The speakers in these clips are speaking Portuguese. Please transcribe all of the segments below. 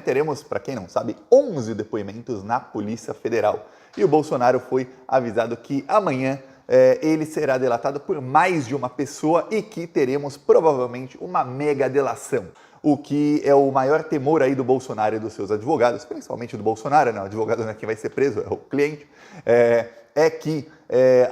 Teremos, para quem não sabe, 11 depoimentos na Polícia Federal. E o Bolsonaro foi avisado que amanhã ele será delatado por mais de uma pessoa e que teremos provavelmente uma mega delação. O que é o maior temor aí do Bolsonaro e dos seus advogados, principalmente do Bolsonaro, né? O advogado não é quem vai ser preso, é o cliente, é que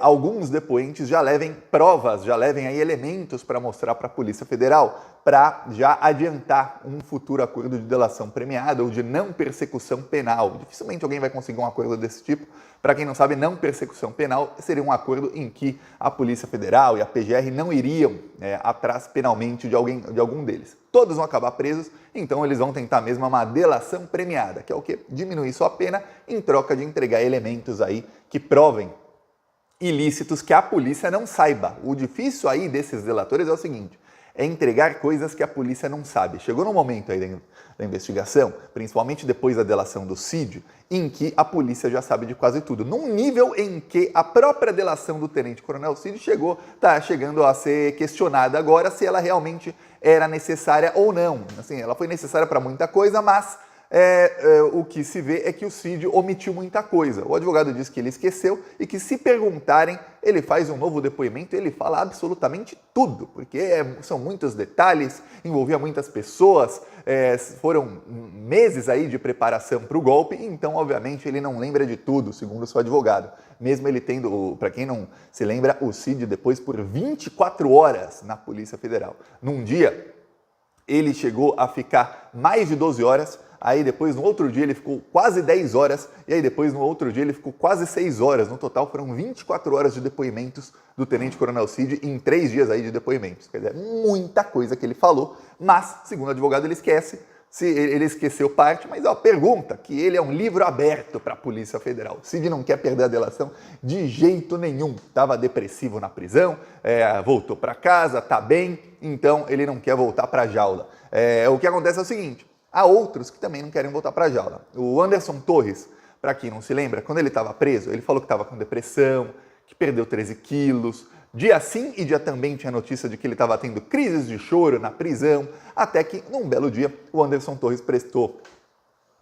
alguns depoentes já levem provas, já levem aí elementos para mostrar para a Polícia Federal, para já adiantar um futuro acordo de delação premiada ou de não persecução penal. Dificilmente alguém vai conseguir um acordo desse tipo. Para quem não sabe, não persecução penal seria um acordo em que a Polícia Federal e a PGR não iriam atrás penalmente de algum deles. Todos vão acabar presos, então eles vão tentar mesmo uma delação premiada, que é o quê? Diminuir sua pena em troca de entregar elementos aí que provem ilícitos que a polícia não saiba. O difícil aí desses delatores é o seguinte: é entregar coisas que a polícia não sabe. Chegou no momento aí da investigação, principalmente depois da delação do Cid, em que a polícia já sabe de quase tudo. Num nível em que a própria delação do tenente-coronel Cid está chegando a ser questionada agora se ela realmente era necessária ou não. Assim, ela foi necessária para muita coisa, mas o que se vê é que o Cid omitiu muita coisa. O advogado diz que ele esqueceu e que, se perguntarem, ele faz um novo depoimento e ele fala absolutamente tudo, porque são muitos detalhes, envolvia muitas pessoas, foram meses aí de preparação para o golpe, então, obviamente, ele não lembra de tudo, segundo o seu advogado. Mesmo ele tendo, para quem não se lembra, o Cid depois por 24 horas na Polícia Federal. Num dia, ele chegou a ficar mais de 12 horas, aí depois no outro dia ele ficou quase 10 horas, e aí depois no outro dia ele ficou quase 6 horas. No total foram 24 horas de depoimentos do tenente-coronel Cid em 3 dias aí de depoimentos. Quer dizer, muita coisa que ele falou, mas, segundo o advogado, ele esqueceu parte, mas pergunta que ele é um livro aberto para a Polícia Federal. Cid não quer perder a delação de jeito nenhum. Estava depressivo na prisão, voltou para casa, está bem, então ele não quer voltar para a jaula. O que acontece é o seguinte: há outros que também não querem voltar para a jaula. O Anderson Torres, para quem não se lembra, quando ele estava preso, ele falou que estava com depressão, que perdeu 13 quilos. Dia sim e dia também tinha notícia de que ele estava tendo crises de choro na prisão, até que, num belo dia, o Anderson Torres prestou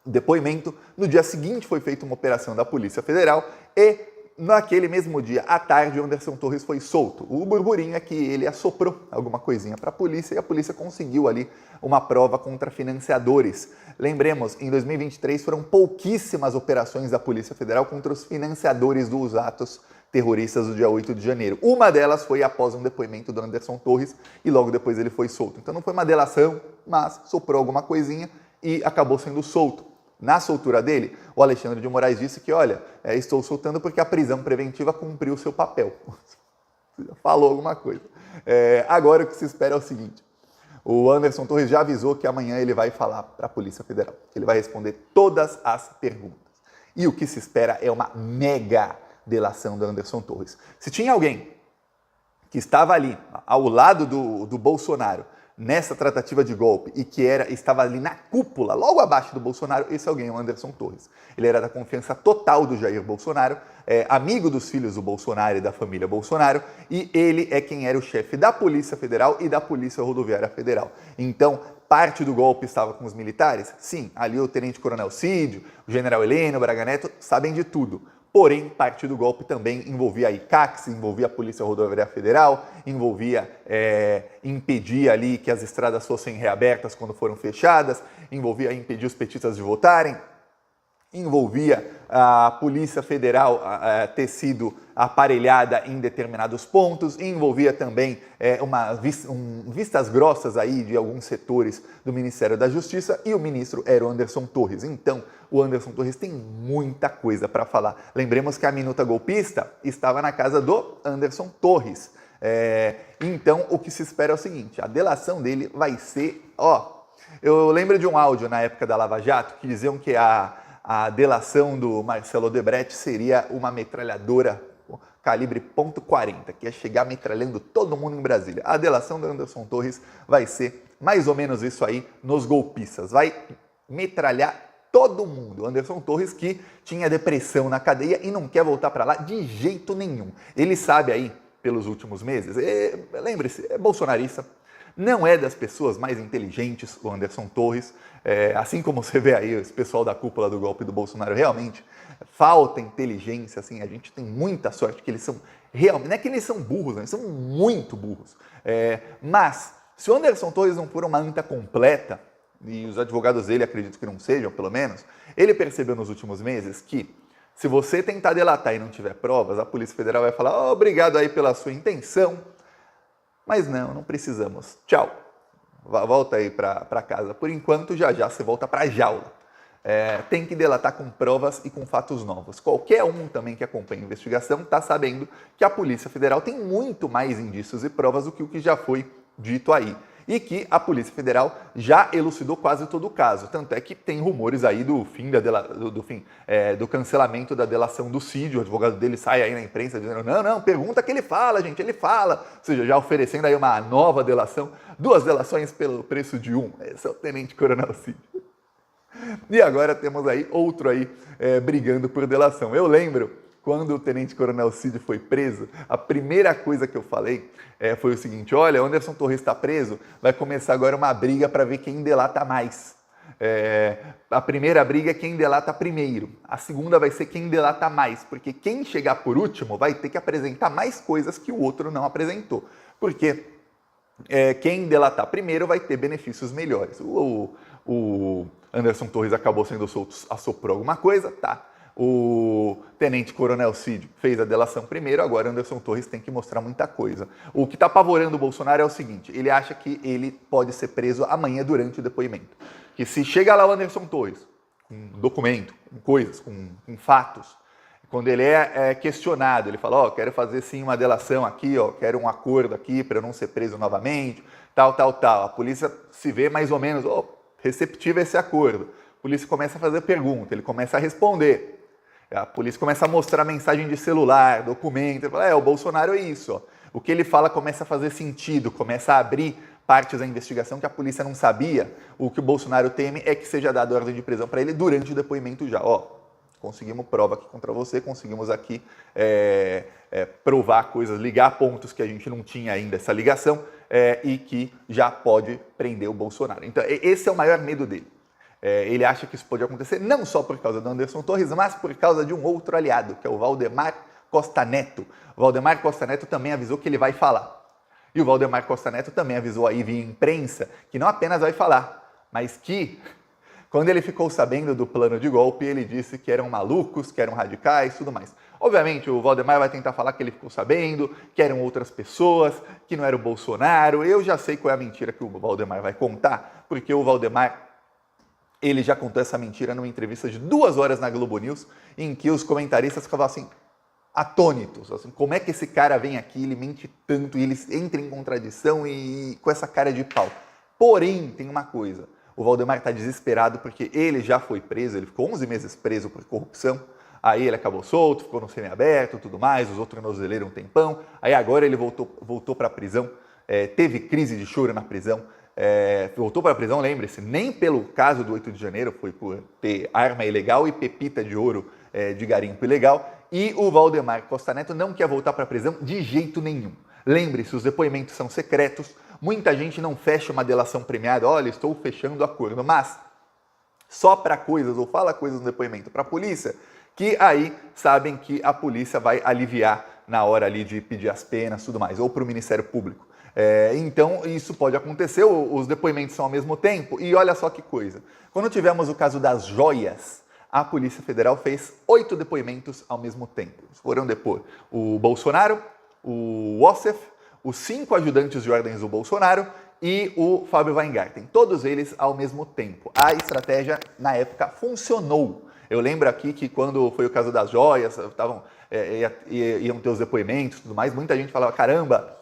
depoimento. No dia seguinte foi feita uma operação da Polícia Federal e, naquele mesmo dia, à tarde, o Anderson Torres foi solto. O burburinho é que ele assoprou alguma coisinha para a polícia e a polícia conseguiu ali uma prova contra financiadores. Lembremos, em 2023 foram pouquíssimas operações da Polícia Federal contra os financiadores dos atos terroristas do dia 8 de janeiro. Uma delas foi após um depoimento do Anderson Torres e logo depois ele foi solto. Então não foi uma delação, mas soprou alguma coisinha e acabou sendo solto. Na soltura dele, o Alexandre de Moraes disse que, olha, estou soltando porque a prisão preventiva cumpriu o seu papel. Falou alguma coisa. Agora o que se espera é o seguinte: o Anderson Torres já avisou que amanhã ele vai falar para a Polícia Federal, que ele vai responder todas as perguntas. E o que se espera é uma mega delação do Anderson Torres. Se tinha alguém que estava ali, ao lado do Bolsonaro, nessa tratativa de golpe e que estava ali na cúpula, logo abaixo do Bolsonaro, esse alguém é o Anderson Torres. Ele era da confiança total do Jair Bolsonaro, amigo dos filhos do Bolsonaro e da família Bolsonaro, e ele é quem era o chefe da Polícia Federal e da Polícia Rodoviária Federal. Então, parte do golpe estava com os militares? Sim, ali o tenente-coronel Cid, o general Heleno, o Braga Neto, sabem de tudo. Porém, parte do golpe também envolvia a ICAX, envolvia a Polícia Rodoviária Federal, envolvia impedir ali que as estradas fossem reabertas quando foram fechadas, envolvia impedir os petistas de votarem, envolvia a Polícia Federal ter sido aparelhada em determinados pontos, envolvia também vistas grossas aí de alguns setores do Ministério da Justiça, e o ministro era o Anderson Torres. Então, o Anderson Torres tem muita coisa para falar. Lembremos que a minuta golpista estava na casa do Anderson Torres. Então, o que se espera é o seguinte: a delação dele vai ser... eu lembro de um áudio na época da Lava Jato que diziam que a delação do Marcelo Odebrecht seria uma metralhadora calibre .40, que ia chegar metralhando todo mundo em Brasília. A delação do Anderson Torres vai ser mais ou menos isso aí nos golpistas. Vai metralhar todo mundo. Anderson Torres, que tinha depressão na cadeia e não quer voltar para lá de jeito nenhum. Ele sabe aí, pelos últimos meses, lembre-se, é bolsonarista, Não é das pessoas mais inteligentes, o Anderson Torres, assim como você vê aí, esse pessoal da cúpula do golpe do Bolsonaro, realmente falta inteligência, assim, a gente tem muita sorte que eles são realmente, não é que eles são burros, eles são muito burros, mas se o Anderson Torres não for uma anta completa, e os advogados dele acredito que não sejam, pelo menos, ele percebeu nos últimos meses que se você tentar delatar e não tiver provas, a Polícia Federal vai falar, oh, obrigado aí pela sua intenção, mas não precisamos. Tchau. Volta aí para casa. Por enquanto, já você volta para a jaula. Tem que delatar com provas e com fatos novos. Qualquer um também que acompanha a investigação está sabendo que a Polícia Federal tem muito mais indícios e provas do que o que já foi dito aí. E que a Polícia Federal já elucidou quase todo o caso. Tanto é que tem rumores aí do fim do cancelamento da delação do Cid. O advogado dele sai aí na imprensa dizendo, não, pergunta que ele fala, gente, ele fala. Ou seja, já oferecendo aí uma nova delação, 2 delações pelo preço de 1. Esse é o Tenente Coronel Cid. E agora temos aí outro aí brigando por delação. Eu lembro quando o Tenente Coronel Cid foi preso, a primeira coisa que eu falei foi o seguinte, olha, o Anderson Torres está preso, vai começar agora uma briga para ver quem delata mais. A primeira briga é quem delata primeiro, a segunda vai ser quem delata mais, porque quem chegar por último vai ter que apresentar mais coisas que o outro não apresentou, porque quem delatar primeiro vai ter benefícios melhores. O Anderson Torres acabou sendo solto, assoprou alguma coisa, tá. O Tenente Coronel Cid fez a delação primeiro, agora Anderson Torres tem que mostrar muita coisa. O que está apavorando o Bolsonaro é o seguinte, ele acha que ele pode ser preso amanhã durante o depoimento. Que se chega lá o Anderson Torres, com documento, com coisas, com fatos, quando ele é questionado, ele fala, quero fazer sim uma delação aqui, quero um acordo aqui para eu não ser preso novamente, tal. A polícia se vê mais ou menos receptiva a esse acordo. A polícia começa a fazer pergunta, ele começa a responder. A polícia começa a mostrar mensagem de celular, documento, ele fala, o Bolsonaro é isso. O que ele fala começa a fazer sentido, começa a abrir partes da investigação que a polícia não sabia. O que o Bolsonaro teme é que seja dada ordem de prisão para ele durante o depoimento já. Conseguimos prova aqui contra você, conseguimos aqui provar coisas, ligar pontos que a gente não tinha ainda essa ligação e que já pode prender o Bolsonaro. Então, esse é o maior medo dele. Ele acha que isso pode acontecer não só por causa do Anderson Torres, mas por causa de um outro aliado, que é o Valdemar Costa Neto. O Valdemar Costa Neto também avisou que ele vai falar. E o Valdemar Costa Neto também avisou aí via imprensa que não apenas vai falar, mas que, quando ele ficou sabendo do plano de golpe, ele disse que eram malucos, que eram radicais e tudo mais. Obviamente, o Valdemar vai tentar falar que ele ficou sabendo, que eram outras pessoas, que não era o Bolsonaro. Eu já sei qual é a mentira que o Valdemar vai contar, porque o Valdemar ele já contou essa mentira numa entrevista de 2 horas na Globo News, em que os comentaristas ficavam assim, atônitos. Assim, como é que esse cara vem aqui, ele mente tanto, e ele entra em contradição e com essa cara de pau. Porém, tem uma coisa, o Valdemar está desesperado porque ele já foi preso, ele ficou 11 meses preso por corrupção, aí ele acabou solto, ficou no semiaberto, tudo mais, os outros tornozeleiros um tempão, aí agora ele voltou para a prisão, teve crise de choro na prisão, voltou para a prisão, lembre-se, nem pelo caso do 8 de janeiro, foi por ter arma ilegal e pepita de ouro de garimpo ilegal, e o Valdemar Costa Neto não quer voltar para a prisão de jeito nenhum. Lembre-se, os depoimentos são secretos, muita gente não fecha uma delação premiada, olha, estou fechando o acordo, mas só para coisas, ou fala coisas no depoimento para a polícia, que aí sabem que a polícia vai aliviar na hora ali de pedir as penas e tudo mais, ou para o Ministério Público. Então, isso pode acontecer, os depoimentos são ao mesmo tempo, e olha só que coisa. Quando tivemos o caso das joias, a Polícia Federal fez 8 depoimentos ao mesmo tempo. Foram depor o Bolsonaro, o Ossef, os 5 ajudantes de ordens do Bolsonaro e o Fábio Weingarten, todos eles ao mesmo tempo. A estratégia, na época, funcionou. Eu lembro aqui que quando foi o caso das joias, iam ter os depoimentos e tudo mais, muita gente falava, caramba,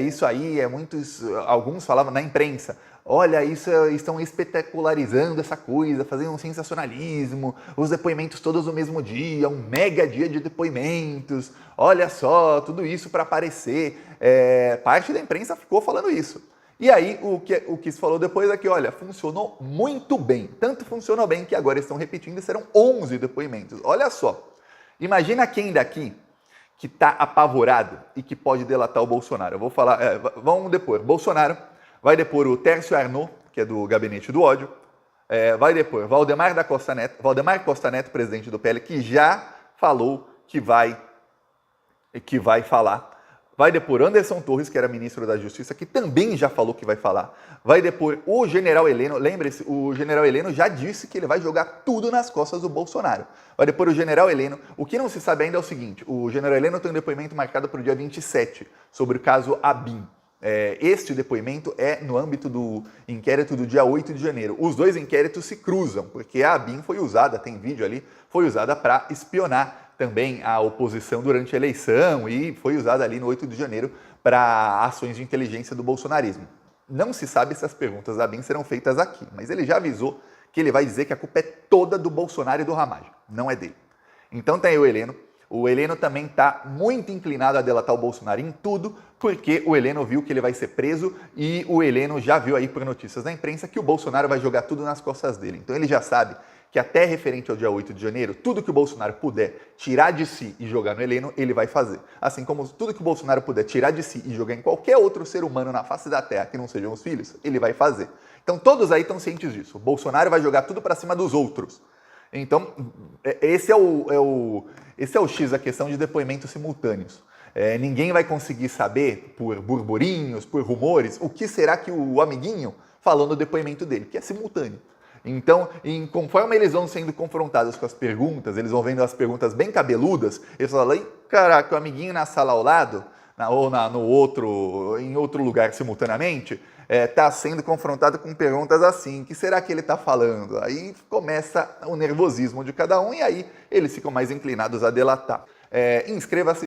isso aí é muitos, alguns falavam na imprensa, olha, estão espetacularizando essa coisa, fazendo um sensacionalismo, os depoimentos todos no mesmo dia, um mega dia de depoimentos, olha só, tudo isso para aparecer. Parte da imprensa ficou falando isso. E aí, o que se falou depois é que, olha, funcionou muito bem. Tanto funcionou bem que agora estão repetindo e serão 11 depoimentos. Olha só, imagina quem daqui que está apavorado e que pode delatar o Bolsonaro. Eu vou falar, vamos depor, Bolsonaro vai depor o Tércio Arnaud, que é do Gabinete do Ódio, vai depor Valdemar Costa Neto, presidente do PL, que já falou que vai falar. Vai depor Anderson Torres, que era ministro da Justiça, que também já falou que vai falar. Vai depor o general Heleno. Lembre-se, o general Heleno já disse que ele vai jogar tudo nas costas do Bolsonaro. Vai depor o general Heleno. O que não se sabe ainda é o seguinte, o general Heleno tem um depoimento marcado para o dia 27, sobre o caso ABIN. Este depoimento é no âmbito do inquérito do dia 8 de janeiro. Os dois inquéritos se cruzam, porque a ABIN foi usada, tem vídeo ali, foi usada para espionar também a oposição durante a eleição e foi usada ali no 8 de janeiro para ações de inteligência do bolsonarismo. Não se sabe se as perguntas da ABIN serão feitas aqui, mas ele já avisou que ele vai dizer que a culpa é toda do Bolsonaro e do Ramagem, não é dele. Então tem aí o Heleno. O Heleno também está muito inclinado a delatar o Bolsonaro em tudo, porque o Heleno viu que ele vai ser preso e o Heleno já viu aí por notícias da imprensa que o Bolsonaro vai jogar tudo nas costas dele. Então ele já sabe que até referente ao dia 8 de janeiro, tudo que o Bolsonaro puder tirar de si e jogar no Heleno, ele vai fazer. Assim como tudo que o Bolsonaro puder tirar de si e jogar em qualquer outro ser humano na face da Terra que não sejam os filhos, ele vai fazer. Então todos aí estão cientes disso. O Bolsonaro vai jogar tudo para cima dos outros. Então, esse é o X, a questão de depoimentos simultâneos. Ninguém vai conseguir saber, por burburinhos, por rumores, o que será que o amiguinho falou no depoimento dele, que é simultâneo. Então, conforme eles vão sendo confrontados com as perguntas, eles vão vendo as perguntas bem cabeludas, eles falam, caraca, o amiguinho na sala ao lado, em outro lugar simultaneamente, está sendo confrontado com perguntas assim, que será que ele está falando? Aí começa o nervosismo de cada um e aí eles ficam mais inclinados a delatar. Inscreva-se.